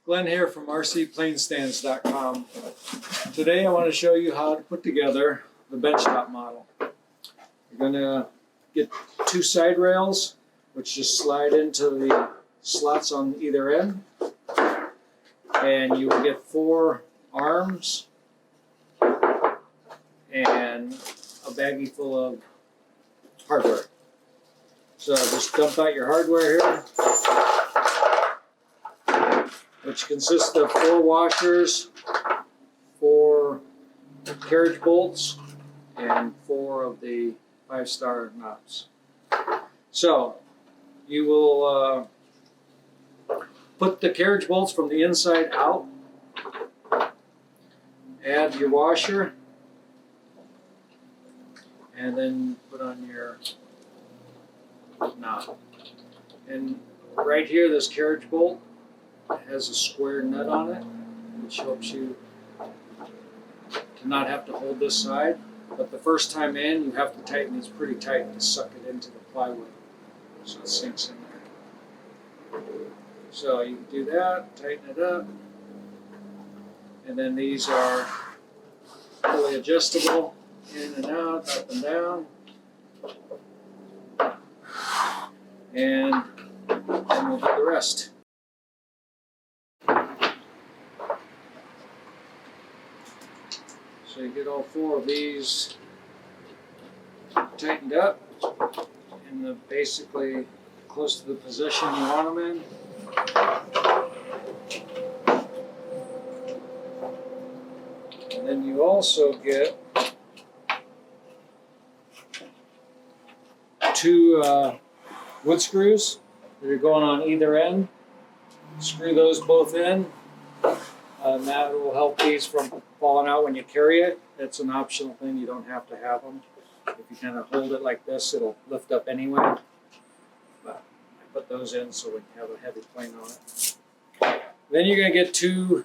Glenn here from RCPlaneStands.com. Today I want to show you how to put together the benchtop model. You're going to get two side rails which just slide into the slots on either end, and you will get 4 arms and a baggie full of hardware. So just dump out your hardware here, which consists of 4 washers, 4 carriage bolts, and 4 of the 5-star knobs. So you will put the carriage bolts from the inside out, add your washer, and then put on your knob. And right here, this carriage bolt has a square nut on it, which helps you to not have to hold this side. But the first time in, you have to tighten these pretty tight to suck it into the plywood so it sinks in there. So you can do that, tighten it up, and then these are fully adjustable, in and out, up and down, and then we'll do the rest. So you get all 4 of these tightened up in basically close to the position you want them in. And then you also get 2 wood screws that are going on either end. Screw those both in. And that will help these from falling out when you carry it. It's an optional thing, you don't have to have them. If you kind of hold it like this, it'll lift up anyway. But I put those in so we can have a heavy plane on it. Then you're going to get 2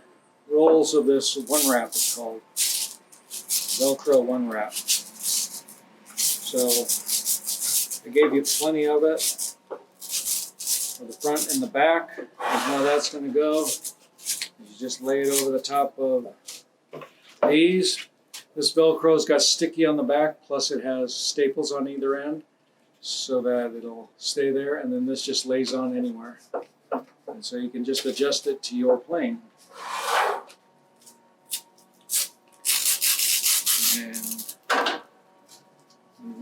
rolls of this one wrap, it's called Velcro one wrap. So I gave you plenty of it for the front and the back. And how that's going to go, you just lay it over the top of these. This Velcro's got sticky on the back, plus it has staples on either end so that it'll stay there, and then this just lays on anywhere. And so you can just adjust it to your plane. And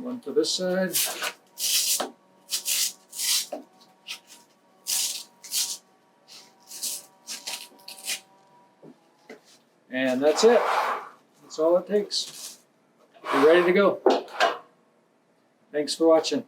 one to this side. And that's it. That's all it takes. You're ready to go. Thanks for watching.